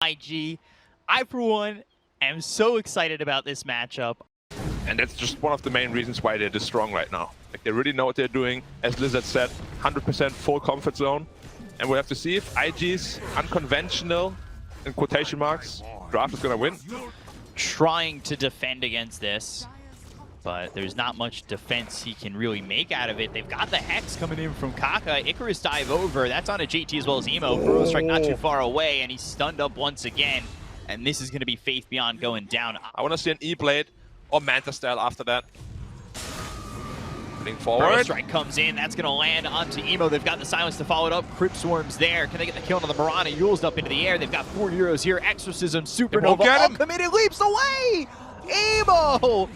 IG. I, for one, am so excited about this matchup. And that's just one of the main reasons why they're this strong right now. Like, they really know what they're doing. As Lizard said, 100% full comfort zone. And we'll have to see if IG's unconventional, in quotation marks, draft is going to win. Trying to defend against this, but there's not much defense he can really make out of it. They've got the Hex coming in from Kaka. Icarus dive over. That's on a JT as well as Emo. Burrow strike not too far away, and he's stunned up once again. And this is going to be Faith Beyond going down. I want to see an E-Blade or Manta style after that. Putting forward. Burrow strike comes in. That's going to land onto Emo. They've got the silence to follow it up. Crypt Swarm's there. Can they get the kill on the Mirana? Yule's up into the air. They've got 4 heroes here. Exorcism, Supernova, all committed, leaps away! Emo!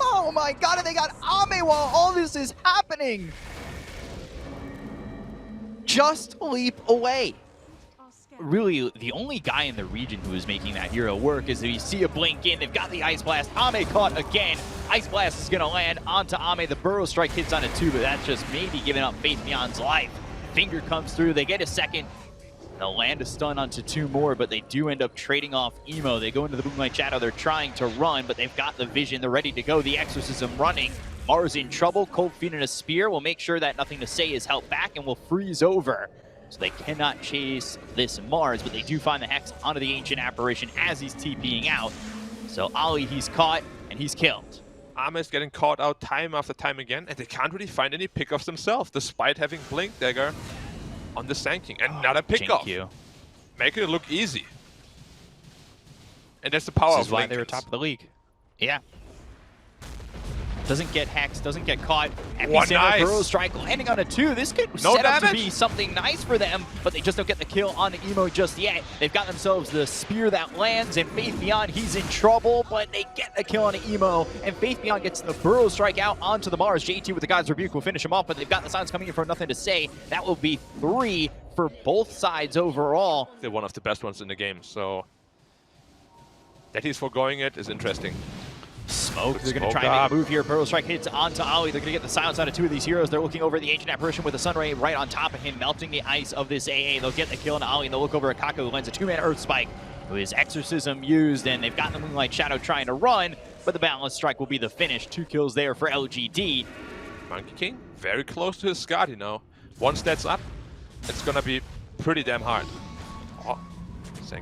Oh my god, and they got Ame while all this is happening! Just leap away. Really, the only guy in the region who is making that hero work is that you see a blink in. They've got the Ice Blast. Ame caught again. Ice Blast is going to land onto Ame. The Burrow strike hits on it too, but that's just maybe giving up Faith Beyond's life. Finger comes through. They get a second. They'll land a stun onto 2 more, but they do end up trading off Emo. They go into the Moonlight Shadow. They're trying to run, but they've got the vision. They're ready to go. The Exorcism running. Mars in trouble. Cold Feet in a Spear will make sure that Nothing to Say is held back and will freeze over. So they cannot chase this Mars, but they do find the Hex onto the Ancient Apparition as he's TPing out. So Ali, he's caught, and he's killed. Ame is getting caught out time after time again, and they can't really find any pickoffs themselves, despite having Blink Dagger on the Sand King. Another pickoff. Making it look easy. And that's the power of Blink. This is why they were top of the league. Yeah. Doesn't get hexed, doesn't get caught. Epicenter, Burrow strike landing on a 2. This could set up to be something nice for them, but they just don't get the kill on the Emo just yet. They've got themselves the spear that lands, and Faith Beyond, he's in trouble, but they get the kill on the Emo, and Faith Beyond gets the Burrow strike out onto the Mars. JT with the God's Rebuke will finish him off, but they've got the silence coming in for Nothing to Say. That will be 3 for both sides overall. They're one of the best ones in the game, so that he's foregoing it is interesting. Smoke, they're going to try and make a move here. Burrow strike hits onto Ali. They're going to get the silence out of 2 of these heroes. They're looking over the Ancient Apparition with the Sunray right on top of him, melting the ice of this AA. They'll get the kill on Ali, and they'll look over at Kaka, who lands a 2-man Earth Spike, who is Exorcism used, and they've got the Moonlight Shadow trying to run, but the Balance Strike will be the finish. 2 kills there for LGD. Monkey King, very close to his Scott, you know. Once that's up, it's going to be pretty damn hard. Oh,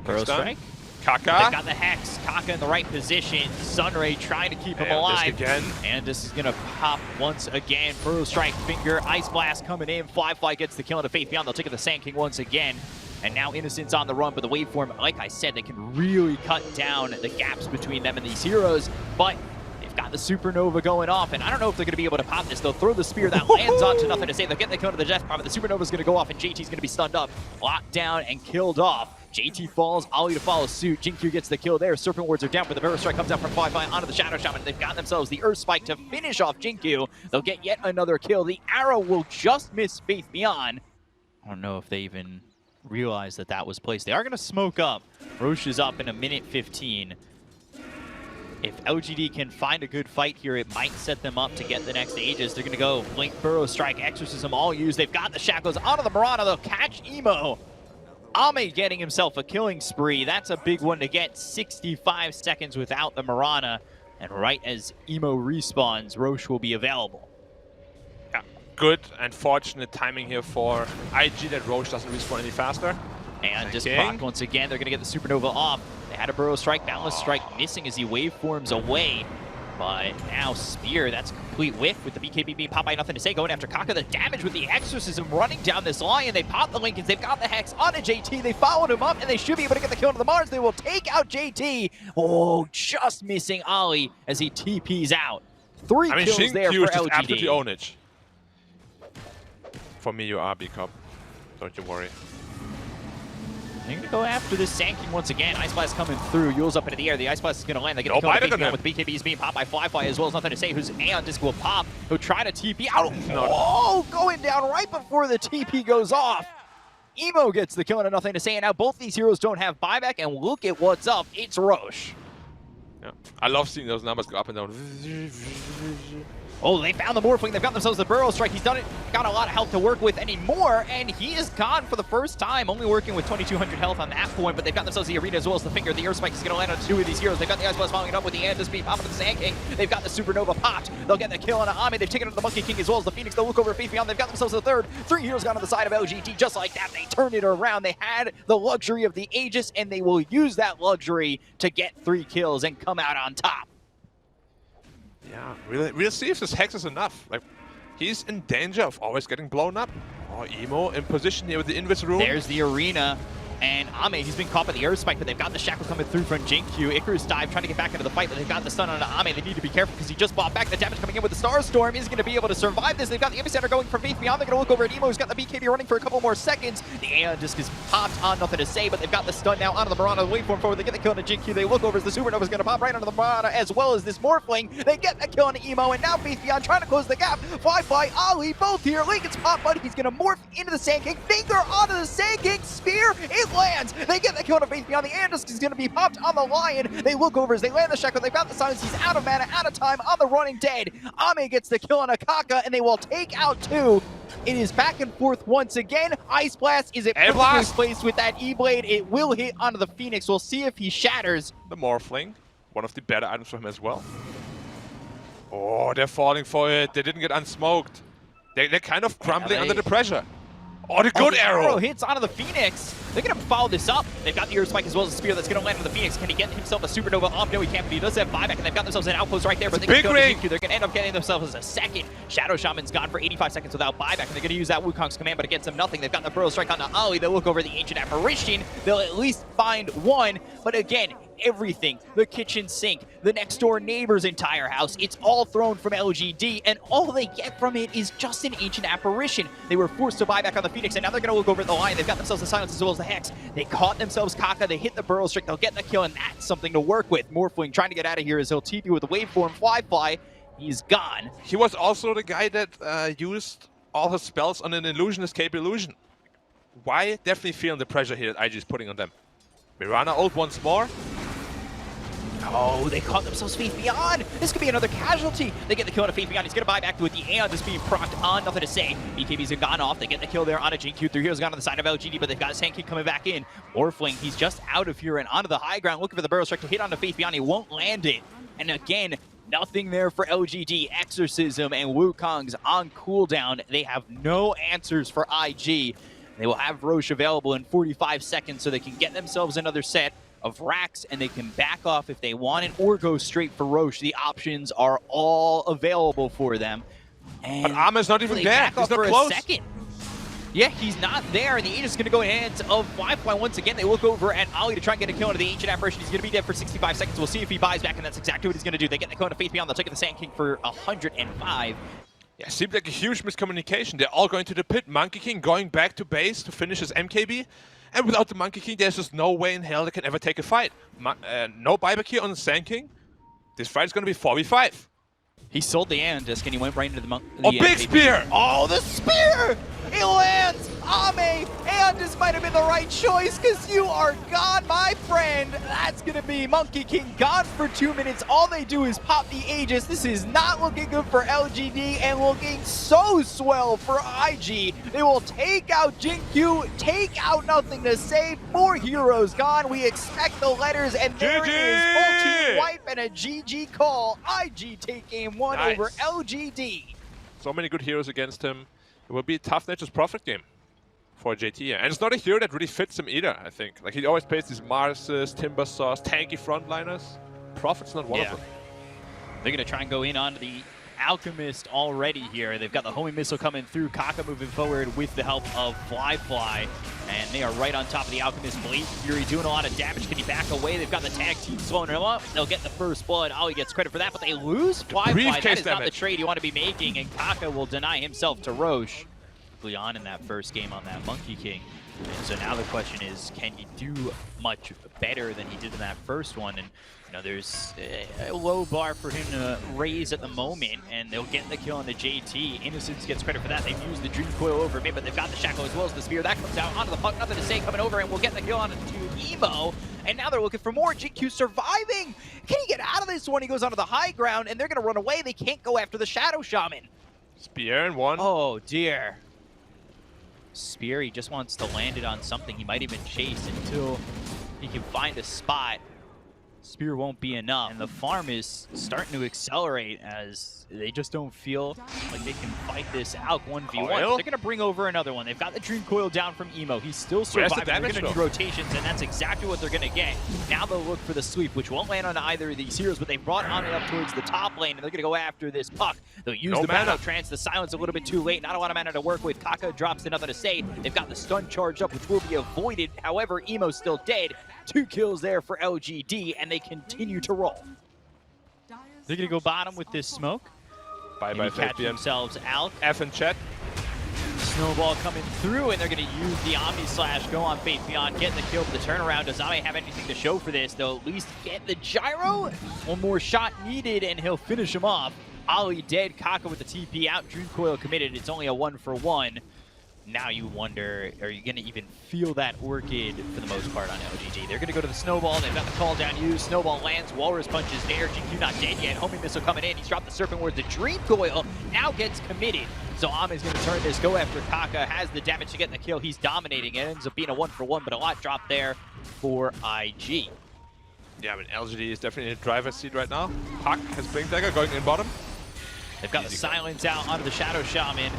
Burrow strike. Kaka. They got the Hex. Kaka in the right position. Sunray trying to keep him alive. Again. And this is going to pop once again. Burrow strike, finger, Ice Blast coming in. Fly gets the kill into Faith Beyond. They'll take it the Sand King once again. And now Innocent's on the run, but the waveform, like I said, they can really cut down the gaps between them and these heroes. But they've got the Supernova going off, and I don't know if they're going to be able to pop this. They'll throw the spear that lands onto Nothing to Say. They'll get the kill to the Death Bomb, but the Supernova's going to go off, and JT's going to be stunned up, locked down, and killed off. JT falls, Ali to follow suit. Jinkyu gets the kill there. Serpent Wards are down, but the Burrow strike comes out from Fly onto the Shadow Shaman. They've got themselves the Earth Spike to finish off Jinkyu. They'll get yet another kill. The arrow will just miss Faith Beyond. I don't know if they even realize that that was placed. They are going to smoke up. Roche is up in 1:15. If LGD can find a good fight here, it might set them up to get the next Aegis. They're going to go Blink, Burrow strike, Exorcism all used. They've got the Shackles onto the Mirana. They'll catch Emo. Ame getting himself a killing spree. That's a big one to get. 65 seconds without the Mirana. And right as Emo respawns, Roche will be available. Yeah, good and fortunate timing here for IG that Roche doesn't respawn any faster. And just proc once again. They're going to get the Supernova off. They had a Burrow strike, Balance strike missing as he waveforms away. But now Spear, that's a complete whiff with the BKB being popped by Nothing to Say. Going after Kaka, the damage with the Exorcism running down this line. They pop the Lincolns, they've got the Hex onto JT. They followed him up, and they should be able to get the kill onto the Mars. They will take out JT. Oh, just missing Ali as he TPs out. 3 kills there for LGD. Absolutely ownage. For me, you are B-Cup. Don't you worry. They're going to go after this Sand King once again. Ice Blast coming through. Yule's up into the air. The Ice Blast is going to land. They get the kill with BKBs being popped by Fly as well as Nothing to Say, whose Aeon Disc will pop. He'll try to TP out. Oh, going down right before the TP goes off. Emo gets the kill and Nothing to Say, and now both these heroes don't have buyback, and look at what's up. It's Roche. Yeah. I love seeing those numbers go up and down. Oh, they found the Morphling. They've got themselves the Burrow Strike. He's done it, got a lot of health to work with anymore, and he is gone for the first time, only working with 2,200 health on that point, but they've got themselves the Arena as well as the Finger. The Air Spike is going to land on two of these heroes. They've got the Ice Blast following it up with the Andis Beam, popping to the Sand King. They've got the Supernova popped. They'll get the kill on Ame. They've taken out the Monkey King as well as the Phoenix. They'll look over Faith Beyond. They've got themselves the third. 3 heroes gone on the side of LGD. Just like that, they turned it around. They had the luxury of the Aegis, and they will use that luxury to get 3 kills and come out on top. Yeah, we'll see if this Hex is enough. Like, he's in danger of always getting blown up. Oh, Emo in position here with the Invis Rune. There's the Arena. And Ame, he's been caught by the Air Spike, but they've got the Shackle coming through from Jinkyu. Icarus Dive trying to get back into the fight, but they've got the stun on Ame. They need to be careful because he just bought back. The damage coming in with the Star Storm is going to be able to survive this. They've got the Epicenter going from Faith Beyond. They're going to look over at Emo, who's got the BKB running for a couple more seconds. The Aeon Disc is popped on, nothing to say, but they've got the stun now onto the Mirana. Wait for him forward. They get the kill on Jinkyu. They look over as the Supernova is going to pop right onto the Mirana as well as this Morphling. They get the kill on Emo, and now Faith Beyond trying to close the gap. Fly, Ali, both here. Link gets popped, but he's going to morph into the Sand King. Finger onto the Sand King. Spear, it lands. They get the kill on Faith Beyond. The Andis is going to be popped on the Lion. They look over as they land the Shackle. They've got the silence. He's out of mana, out of time on the running dead. Ame gets the kill on Akaka, and they will take out 2. It is back and forth once again. Ice Blast is perfectly placed with that E-Blade. It will hit onto the Phoenix. We'll see if he shatters. The Morphling, one of the better items for him as well. Oh, they're falling for it. They didn't get unsmoked. They're kind of crumbling under the pressure. Oh, the good arrow hits onto the Phoenix. They're going to follow this up. They've got the Earth Spike as well as the Spear that's going to land on the Phoenix. Can he get himself a Supernova off? No, he can't, but he does have buyback, and they've got themselves an outpost right there. But they can go to Jinkyu. They're going to end up getting themselves a second. Shadow Shaman's gone for 85 seconds without buyback, and they're going to use that Wukong's command, but it gets them nothing. They've got the Burrow Strike on the Ali. They'll look over the Ancient Apparition. They'll at least find one, but again, everything, the kitchen sink, the next door neighbor's entire house, it's all thrown from LGD, and all they get from it is just an Ancient Apparition. They were forced to buy back on the Phoenix, and now they're going to look over at the Lion. They've got themselves the Silence as well as the Hex. They caught themselves Kaka, they hit the Burrow Strike, they'll get the kill, and that's something to work with. Morphling trying to get out of here as he'll TP with the waveform Fly. He's gone. He was also the guy that used all his spells on an illusion, escape illusion. Why? Definitely feeling the pressure here that IG is putting on them. Mirana ult once more. Oh, they caught themselves Faith Beyond. This could be another casualty. They get the kill on a Faith Beyond. He's going to buy back with the Aeon just being procced on. Nothing to say. BKB's gone off. They get the kill there on a Jinkyu. 3 heroes gone on the side of LGD, but they've got a Sand King coming back in. Morphling, he's just out of here and onto the high ground, looking for the Burrow Strike to hit on the Faith Beyond. He won't land it. And again, nothing there for LGD. Exorcism and Wukong's on cooldown. They have no answers for IG. They will have Roche available in 45 seconds so they can get themselves another set of racks, and they can back off if they want it or go straight for Roche. The options are all available for them. And but Ama's not even there. He's not close. Yeah, he's not there. The Aegis is going to go in hands of Fly once again. They look over at Ali to try and get a kill into the Ancient Apparition. He's going to be dead for 65 seconds. We'll see if he buys back, and that's exactly what he's going to do. They get the kill into Faith Beyond. They'll take the Sand King for 105. Yeah, seems like a huge miscommunication. They're all going to the pit. Monkey King going back to base to finish his MKB. And without the Monkey King, there's just no way in hell they can ever take a fight. No buyback here on the Sand King. This fight is going to be 4v5. He sold the Aeon Disc and he went right into the big spear! Oh, the spear! It lands! Ame! Aeon Disc might have been the right choice because you are gone, my friend! That's going to be Monkey King gone for 2 minutes. All they do is pop the Aegis. This is not looking good for LGD and looking so swell for IG. They will take out Jinkyu, take out Nothing to Say. 4 heroes gone. We expect the letters, and there it is. Full team wipe and a GG call. IG take game 1 over LGD. So many good heroes against him. It will be a tough Nature's Prophet game for JT. And it's not a hero that really fits him either, I think. Like, he always plays these Marses, Timber Saws, tanky frontliners. Prophet's not one of them. They're going to try and go in onto the Alchemist already here. They've got the homing missile coming through. Kaka moving forward with the help of Fly. And they are right on top of the Alchemist. Blade Fury doing a lot of damage. Can he back away? They've got the tag team slowing him up. They'll get the first blood. Ali gets credit for that, but they lose Fly. That is not the trade you want to be making, and Kaka will deny himself to Roche. perfectly on in that first game on that Monkey King. And so now the question is, can he do much better than he did in that first one? And you know, there's a low bar for him to raise at the moment, and they'll get the kill on the JT. Innocence gets credit for that. They've used the Dream Coil over mid, but they've got the Shackle as well as the Spear. That comes out onto the puck, nothing to say, coming over, and we'll get the kill on to Emo. And now they're looking for more. GQ surviving. Can he get out of this one? He goes onto the high ground, and they're going to run away. They can't go after the Shadow Shaman. Spear in one. Oh, dear. Spear, he just wants to land it on something. He might even chase until he can find a spot. Spear won't be enough. And the farm is starting to accelerate as they just don't feel like they can fight this out 1v1. They're going to bring over another one. They've got the Dream Coil down from Emo. He's still surviving. They're going to do rotations, and that's exactly what they're going to get. Now they'll look for the sweep, which won't land on either of these heroes, but they brought Ame up towards the top lane, and they're going to go after this puck. They'll use the battle trance. The silence a little bit too late. Not a lot of mana to work with. Kaka drops to nothing to say. They've got the stun charged up, which will be avoided. However, Emo's still dead. 2 kills there for LGD, and they continue to roll. They're going to go bottom with this smoke. Bye-bye, catch themselves out. F in chat. Snowball coming through, and they're going to use the Omni Slash, go on Faith Beyond, getting the kill for the turnaround. Does Ame have anything to show for this? They'll at least get the gyro. One more shot needed, and he'll finish him off. Ali dead, Kaka with the TP out, Dream Coil committed. It's only a 1-for-1. Now you wonder, are you going to even feel that Orchid for the most part on LGD? They're going to go to the Snowball. They've got the call down used. Snowball lands. Walrus punch is there. GQ not dead yet. Homing Missile coming in. He's dropped the Serpent Ward. The Dream Coil now gets committed. So Ame's going to turn this, go after Kaka. Has the damage to get the kill. He's dominating. It ends up being a 1-for-1, but a lot dropped there for IG. Yeah, I mean, LGD is definitely in the driver's seat right now. Puck has Blink Dagger going in bottom. They've got the silence out onto the Shadow Shaman.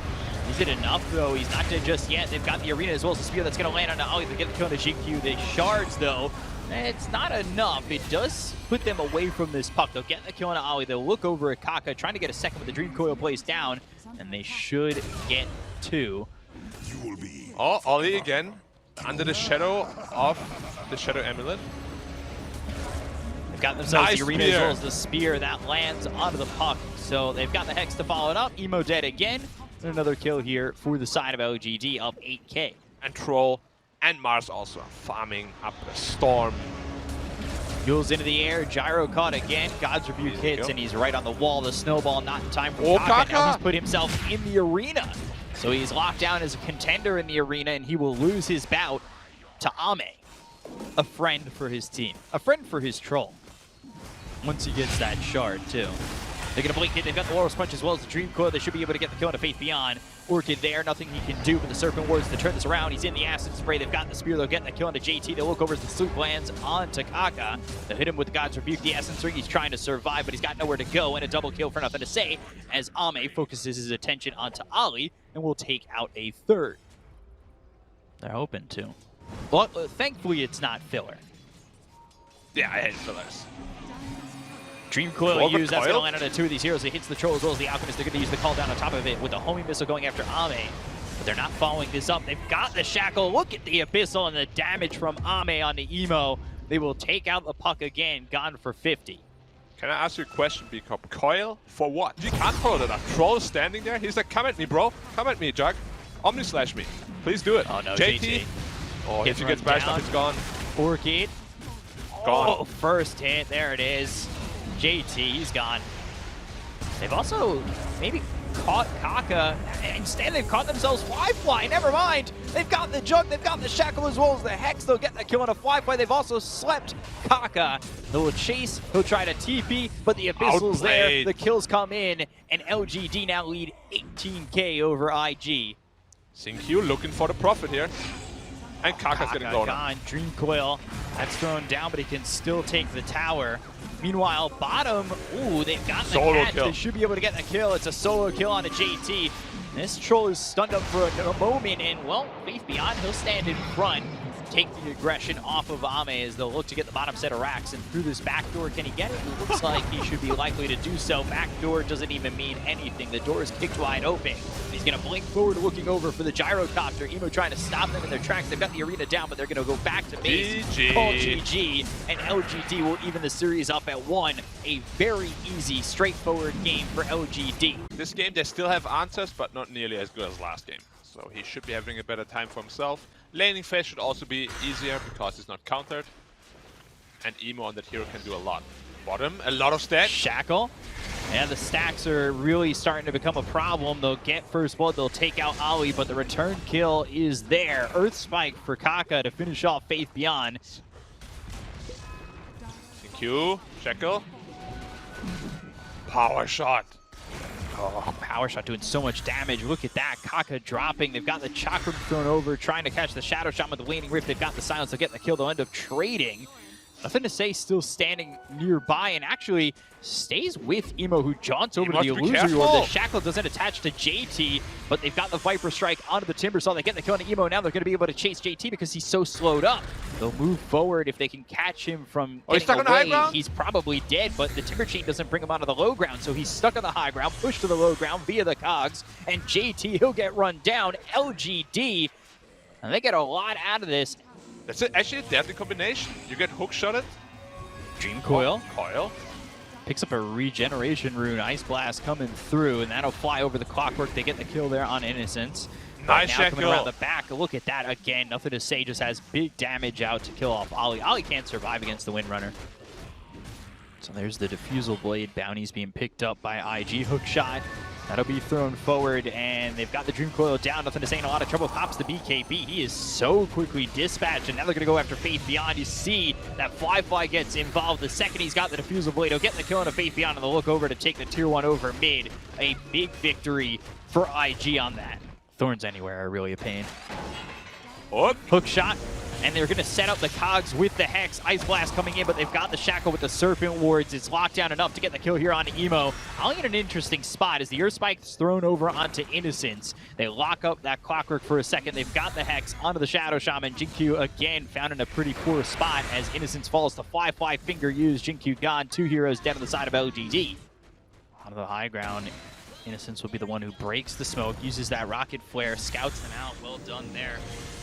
Is it enough, though? He's not dead just yet. They've got the arena as well as the spear that's going to land on Ali. They get the kill on the GQ. The shards, though, it's not enough. It does put them away from this puck. They'll get the kill on Ali. They'll look over at Kaka, trying to get a second with the Dream Coil placed down, and they should get 2. Oh, Oli again, under the shadow of the Shadow Amulet. They've got themselves the arena as well as the spear that lands onto the puck. So they've got the Hex to follow it up. Emo dead again. And another kill here for the side of LGD, up 8K. And Troll and Mars also farming up the Storm. Yules into the air, gyro caught again. God's Rebuke hits, and he's right on the wall. The Snowball not in time for Kaka. Now he's put himself in the arena. So he's locked down as a contender in the arena, and he will lose his bout to Ame. A friend for his team. A friend for his Troll. Once he gets that shard, too. They're going to blink it. They've got the Walrus Punch as well as the Dream Coil. They should be able to get the kill on a Faith Beyond. Orchid there, nothing he can do, but the Serpent Wards to turn this around. He's in the Acid Spray. They've got the Spear. They'll get the kill on the JT. They'll look over as the Sloop lands onto Kaka. They'll hit him with God's Rebuke. The Essence Ring, he's trying to survive, but he's got nowhere to go, and a double kill for nothing to say as Ame focuses his attention onto Ali and will take out a 3rd. They're hoping to. Well, thankfully, it's not filler. Yeah, I hate fillers. Dream Coil used, that's going to land on 2 of these heroes. It hits the Troll as well as the Alchemist. They're going to use the call down on top of it with the Homing Missile going after Ame. But they're not following this up. They've got the Shackle. Look at the Abyssal and the damage from Ame on the Emo. They will take out the puck again, gone for 50. Can I ask you a question, B-Cop? Coil for what? You can't follow that up. Troll is standing there. He's like, come at me, bro. Come at me, Jug. Omni Slash me. Please do it. Oh, no, JT. Oh, if he gets bashed up, it's gone. Orchid. Gone. Oh, first hit. There it is. JT, he's gone. They've also maybe caught Kaka. Instead, they've caught themselves Fly. Never mind. They've got the Jug, they've got the Shackle as well as the Hex. They'll get the kill on a Fly. They've also slept Kaka. They'll chase, he'll try to TP, but the Abyssal's there. The kills come in, and LGD now lead 18K over IG. Xingqiu looking for the profit here. And Kaka's getting blown up. Dream Coil, that's thrown down, but he can still take the tower. Meanwhile, bottom, ooh, they've got the catch. They should be able to get the kill. It's a solo kill on a JT. This Troll is stunned up for a moment, and, well, Faith Beyond, he'll stand in front, take the aggression off of Ame as they'll look to get the bottom set of racks. And through this back door, can he get it? It looks like he should be likely to do so. Back door doesn't even mean anything. The door is kicked wide open. He's going to blink forward, looking over for the gyrocopter. Emo trying to stop them in their tracks. They've got the arena down, but they're going to go back to base. Call GG, and LGD will even the series up at 1. A very easy, straightforward game for LGD. This game, they still have answers, but not nearly as good as last game. So he should be having a better time for himself. Laning phase should also be easier because he's not countered. And Emo on that hero can do a lot. Bottom, a lot of stacks. Shackle. Yeah, the stacks are really starting to become a problem. They'll get first blood, they'll take out Ali, but the return kill is there. Earth Spike for Kaka to finish off Faith Beyond. Q, Shackle. Power shot. Oh, power shot doing so much damage. Look at that. Kaka dropping. They've got the chakra thrown over, trying to catch the shadow shot with the waning rift. They've got the silence. They'll get the kill. They'll end up trading. Nothing to say, still standing nearby, and actually stays with Emo, who jaunts over to the illusory orb. The shackle doesn't attach to JT, but they've got the Viper Strike onto the Timber Saw. They get the kill on Emo. Now they're going to be able to chase JT because he's so slowed up. They'll move forward. If they can catch him from getting stuck away, on the high ground? He's probably dead, but the Timber Chain doesn't bring him onto the low ground, so he's stuck on the high ground, pushed to the low ground via the cogs, and JT, he'll get run down. LGD, and they get a lot out of this. That's it. Actually a deadly combination. You get hook shotted. Dream Coil. Coil. Picks up a regeneration rune. Ice Blast coming through, and that'll fly over the Clockwork. They get the kill there on Innocence. Nice now coming around kill. the back. Look at that again. Nothing to say. Just has big damage out to kill off Ali. Ali can't survive against the Windrunner. So there's the Diffusal Blade. Bounties being picked up by IG. Hook shot. That'll be thrown forward, and they've got the Dream Coil down. Nothing to say, in a lot of trouble. Pops the BKB. He is so quickly dispatched, and now they're going to go after Faith Beyond. You see that Fly gets involved the second he's got the Diffusal Blade. He'll get the kill on a Faith Beyond, and they'll look over to take the Tier 1 over mid. A big victory for IG on that. Thorns anywhere are really a pain. Hook shot. And they're going to set up the cogs with the Hex. Ice Blast coming in, but they've got the Shackle with the Serpent Wards. It's locked down enough to get the kill here on Emo. Ali in an interesting spot as the Earth Spike is thrown over onto Innocence. They lock up that Clockwork for a second. They've got the Hex onto the Shadow Shaman. Jinkyu again found in a pretty poor spot as Innocence falls to Fly finger used. Jinkyu gone. 2 heroes dead on the side of LGD. Onto the high ground. Innocence will be the one who breaks the smoke, uses that rocket flare, scouts them out. Well done there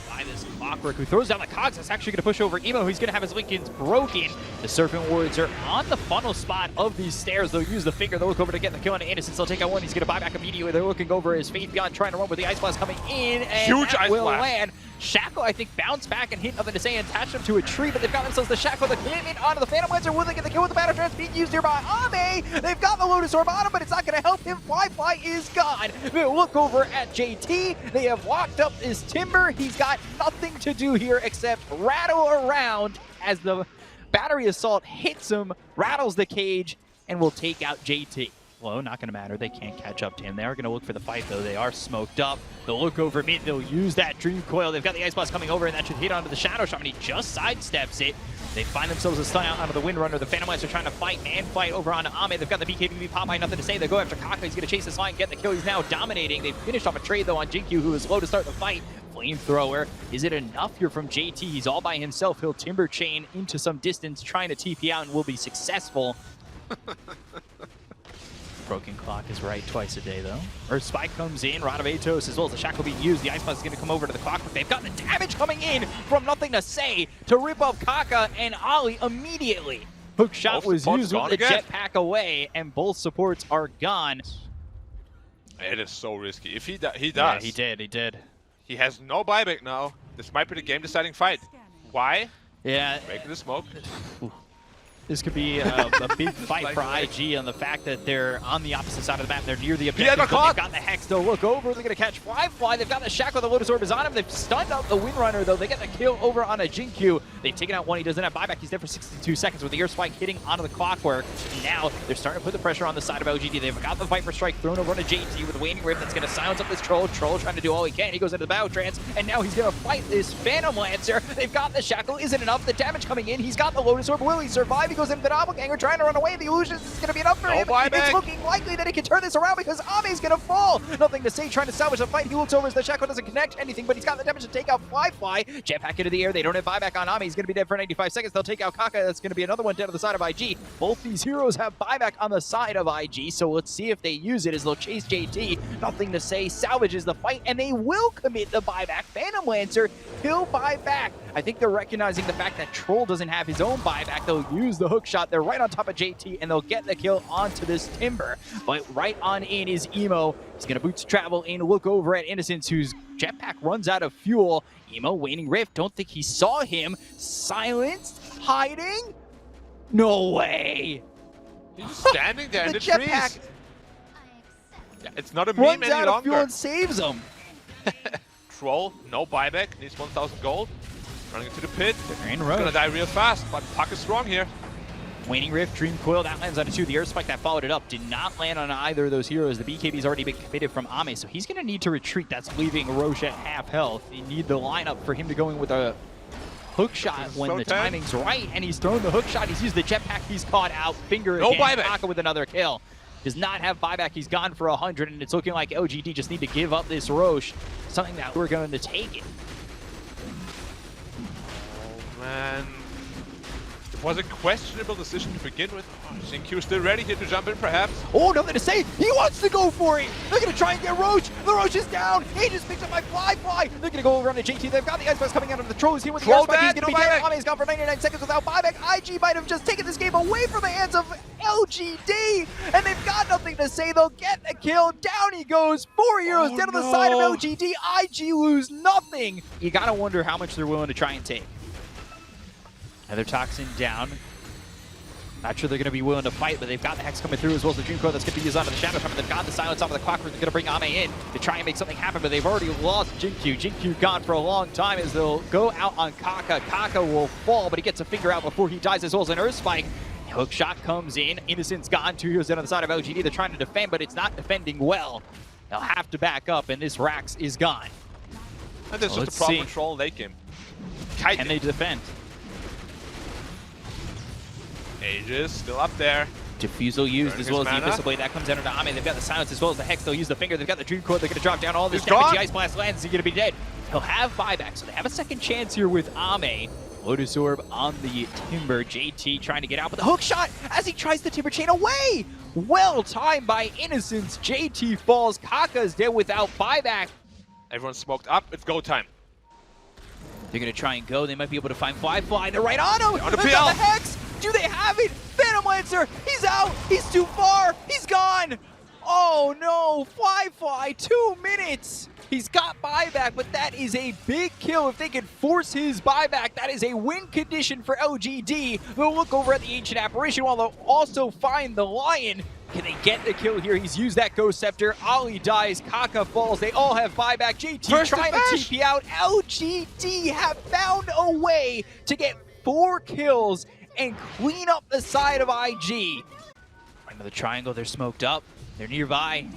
by this Clockwork, who throws down the cogs. That's actually going to push over Emo. He's going to have his Lincolns broken. The Serpent Wards are on the funnel spot of these stairs. They'll use the finger. They'll look over to get the kill on Innocence. They'll take out one. He's going to buy back immediately. They're looking over his Faith Beyond, trying to run with the Ice Blast coming in, and huge that Ice will Blast. land. Shackle, I think, bounced back and hit nothing to say and attached him to a tree, but they've got themselves the Shackle, the commitment onto the Phantom Lancer. Will they get the kill with the Battle Trance being used here by Ame? They've got the Lotus Orb on him, but it's not going to help him. Fly is gone. They'll look over at JT. They have locked up his Timber. He's got nothing to do here except rattle around as the Battery Assault hits him, rattles the cage, and will take out JT. Well, not going to matter. They can't catch up to him. They are going to look for the fight, though. They are smoked up. They'll look over mid. They'll use that Dream Coil. They've got the Ice Blast coming over, and that should hit onto the Shadow Shaman. He just sidesteps it. They find themselves a stun out onto the Windrunner. The Phantom Lancer trying to fight and fight over onto Ame. They've got the BKB pop by, nothing to say. They go after Kaka. He's going to chase this line, get the kill. He's now dominating. They finished off a trade, though, on Jinkyu, who is low to start the fight. Flamethrower. Is it enough here from JT? He's all by himself. He'll Timber Chain into some distance, trying to TP out, and will be successful. Broken Clock is right twice a day, though. Earth Spike comes in, Rod of Atos as well as the Shackle being used. The Ice Blast is going to come over to the Clockwork. They've got the damage coming in from nothing to say to rip off Kaka and Ali immediately. Hook shot was used with the jetpack away, and both supports are gone. It is so risky. If he does. Yeah, he did. He has no buyback now. This might be the game-deciding fight. Why? Yeah. Breaking the smoke. This could be a big fight for IG on the fact that they're on the opposite side of the map. They're near the objective, but they've got the Hex. They'll look over. They're going to catch Fly. They've got the Shackle. The Lotus Orb is on him. They've stunned out the Windrunner, though. They get the kill over on a Jinkyu. They've taken out one. He doesn't have buyback. He's dead for 62 seconds with the Earth Spike hitting onto the Clockwork. Now they're starting to put the pressure on the side of LGD. They've got the Viper Strike thrown over on a JT with a Waning Rift that's going to silence up this Troll. Troll trying to do all he can. He goes into the Battle Trance, and now he's going to fight this Phantom Lancer. They've got the Shackle. Isn't enough. The damage coming in. He's got the Lotus Orb. Will he survive? He goes into the Doppelganger trying to run away. The illusion is going to be enough for him. It's looking likely that he can turn this around because Ame's going to fall. Nothing to say, trying to salvage the fight. He looks over as the Shackle doesn't connect anything, but he's got the damage to take out Fly. Jetpack into the air. They don't have buyback on Ame. He's going to be dead for 95 seconds. They'll take out Kaka. That's going to be another one dead on the side of IG. Both these heroes have buyback on the side of IG, so let's see if they use it as they'll chase JT. Nothing to say, salvages the fight, and they will commit the buyback. Phantom Lancer, he'll buy back. I think they're recognizing the fact that Troll doesn't have his own buyback. They'll use the hook shot. They're right on top of JT, and they'll get the kill onto this Timber. But right on in is Emo. He's going to boots travel in, look over at Innocence, whose jetpack runs out of fuel. Emo, waning rift. Don't think he saw him. Silenced, hiding. No way. He's standing there in the trees. Jetpack Yeah, it's not a meme runs any out of fuel longer. and saves him. Troll, no buyback, needs 1,000 gold. Running into the pit. They're in He's row. gonna die real fast, but Puck is strong here. Waning Rift, Dream Coil, that lands on a 2. The Air Spike that followed it up did not land on either of those heroes. The BKB's already been committed from Ame, so he's going to need to retreat. That's leaving Roche at half health. You need the lineup for him to go in with a hook shot when so the tense. timing's right, and he's thrown the hook shot. He's used the jetpack. He's caught out. Finger No again. buyback. Taka with another kill. Does not have buyback. He's gone for 100, and it's looking like LGD just need to give up this Roche. Something that we're going to take it. Oh man. It was a questionable decision to begin with. Oh, Xingqiu still ready here to jump in perhaps. Oh, nothing to say. He wants to go for it. They're going to try and get Roche. The Roche is down. He just picked up my fly. They're going to go over on the JT. They've got the Ice Blast coming out of the Troll. He's here with the Troll Air Spike. He's dead, going to no be dead. buyback. Ame's gone for 99 seconds without buyback. IG might have just taken this game away from the hands of LGD. And they've got nothing to say. They'll get the kill. Down he goes. 4 heroes down on the side of LGD. IG lose nothing. You got to wonder how much they're willing to try and take. Another Toxin down. Not sure they're going to be willing to fight, but they've got the Hex coming through as well as the Dream Coil that's going to be used onto the Shadow Trapper. They've got the Silence off of the Clockwork. They're going to bring Ame in to try and make something happen, but they've already lost Xingqiu. Xingqiu gone for a long time as they'll go out on Kaka. Kaka will fall, but he gets a finger out before he dies as well as an Earth Spike. Hook shot comes in. Innocence gone. 2 heroes down on the side of LGD. They're trying to defend, but it's not defending well. They'll have to back up, and this Rax is gone. And there's Well, just a proper see. Troll late game. Can they defend? Aegis still up there. Diffusal used Burning as well his as the mana. Abyssal Blade. That comes down to Ame. They've got the Silence as well as the Hex. They'll use the Finger. They've got the Dream Coil. They're going to drop down all this He's damage. gone. The Ice Blast lands. He's going to be dead. He'll have buyback, so they have a second chance here with Ame. Lotus Orb on the Timber. JT trying to get out, but the hook shot as he tries the Timber Chain away. Well timed by Innocence. JT falls. Kaka's dead without buyback. Everyone's smoked up. It's go time. They're going to try and go. They might be able to find Fly. They're right on him. On the They've got PL. the Hex. Do they have it? Phantom Lancer. He's out. He's too far. He's gone. Oh no. Fly. 2 minutes. He's got buyback, but that is a big kill. If they can force his buyback, that is a win condition for LGD. They'll look over at the Ancient Apparition while they'll also find the Lion. Can they get the kill here? He's used that Ghost Scepter. Ali dies. Kaka falls. They all have buyback. JT First trying to advantage. TP out. LGD have found a way to get 4 kills and clean up the side of IG. Another triangle. They're smoked up. They're nearby.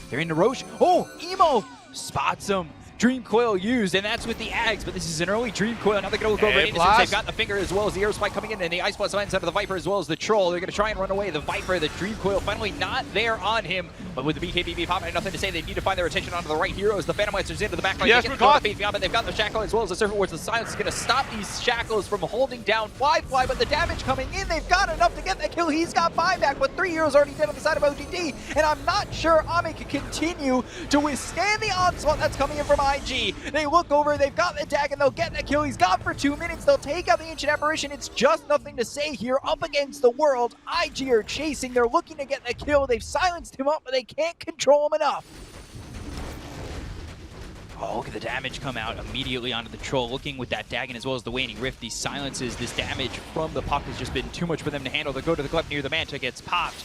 They're in the Roche. Oh, Emo spots him. Dream Coil used, and that's with the Ags, but this is an early Dream Coil. Now they're going to look over at Innocence. They've got the Finger as well as the Air Spike coming in, and the Ice Blast lands out of the Viper as well as the Troll. They're going to try and run away. The Viper, the Dream Coil, finally not there on him, but with the BKB popping, nothing to say. They need to find their attention onto the right heroes. The Phantom Lancers into the back line. Yes, They get we're the kill on caught. the Faith Beyond, but they've got the Shackle as well as the Serpent Wards. The Silence is going to stop these Shackles from holding down Fly, but the damage coming in, they've got enough to get that kill. He's got buyback, but 3 heroes already dead on the side of OGD, and I'm not sure Ame can continue to withstand the onslaught that's coming in from IG. They look over, they've got the tag, and they'll get the kill. He's gone for 2 minutes. They'll take out the Ancient Apparition. It's just nothing to say here. Up against the world, IG are chasing. They're looking to get the kill. They've silenced him up, but they can't control him enough. Oh, look at the damage come out immediately onto the Troll. Looking with that Dagon as well as the Waning Rift. These silences, this damage from the Puck has just been too much for them to handle. They go to the Glut near the Manta, gets popped.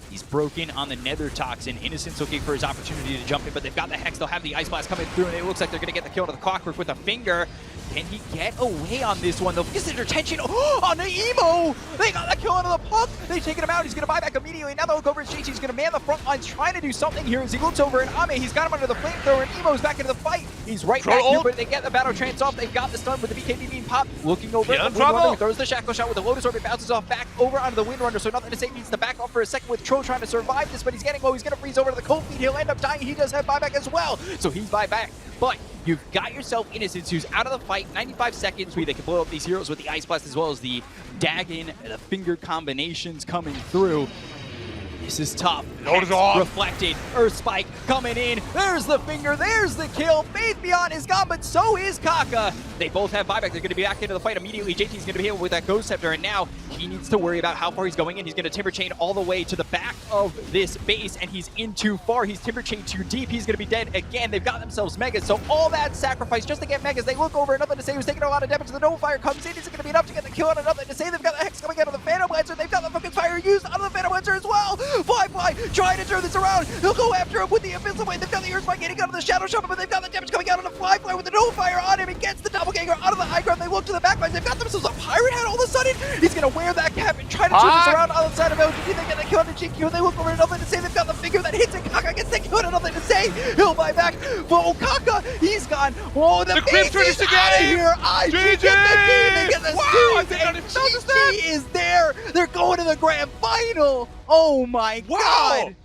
He's broken on the Nether Toxin. Innocence looking for his opportunity to jump in, but they've got the Hex. They'll have the Ice Blast coming through, and it looks like they're going to get the kill to the Clockwork with a Finger. Can he get away on this one? They'll get their attention on the Emo. They got the kill onto the Puck. They've taken him out. He's going to buy back immediately. Now they'll look over at JT. He's going to man the front lines, trying to do something here as he looks over at Ame. He's got him under the flamethrower, and Emo's back into the fight. He's right back here, but they get the Battle Trance off. They've got the stun with the BKB being popped. Looking over at the Windrunner. He throws the Shackle Shot with the Lotus Orb. It bounces off back over onto the Windrunner, so nothing to say. Needs to back off for a second with Tro trying to survive this, but he's getting low. He's going to freeze over to the Cold Feet. He'll end up dying. He does have buyback as well, so he's buyback. But you've got yourself Innocence, who's out of the fight. 95 seconds where they can blow up these heroes with the Ice Blast as well as the Dagon, the Finger combinations coming through. This is tough. Notice off. Reflected. Earth Spike coming in. There's the finger. There's the kill. Faith Beyond is gone, but so is Kaka. They both have buyback. They're going to be back into the fight immediately. JT's going to be able with that Ghost Scepter, and now he needs to worry about how far he's going in. He's going to Timber Chain all the way to the back of this base, and he's in too far. He's Timber Chain too deep. He's going to be dead again. They've got themselves Megas, so all that sacrifice just to get Megas. They look over, nothing to say. Who's taking a lot of damage. The Nova Fire comes in. Is it going to be enough to get the kill on another to say? They've got the Hex coming out of the Phantom Lancer. They've got the fucking Fire used out of the Phantom Lancer as well. Fly, trying to turn this around. He'll go after him with the Abyssal Blade. They've got the Earth Spike getting out of the Shadow Shovel, but they've got the damage coming out of the Fly with the Nova Fire on him. He gets the Doppelganger out of the high ground. They look to the back lines. They've got themselves a Pirate Hat all of a sudden. He's going to wear that cap and try to turn this around on the side of LGD. They get the kill on the GQ. They look over and nothing to say. They've got the finger that hits it. Kaka gets the kill and nothing to say. He'll buy back. Oh, Kaka, he's gone. Oh, the base is out of here. IG get the game. They get the steals. And GG is there. They're going to the grand final. Oh my God.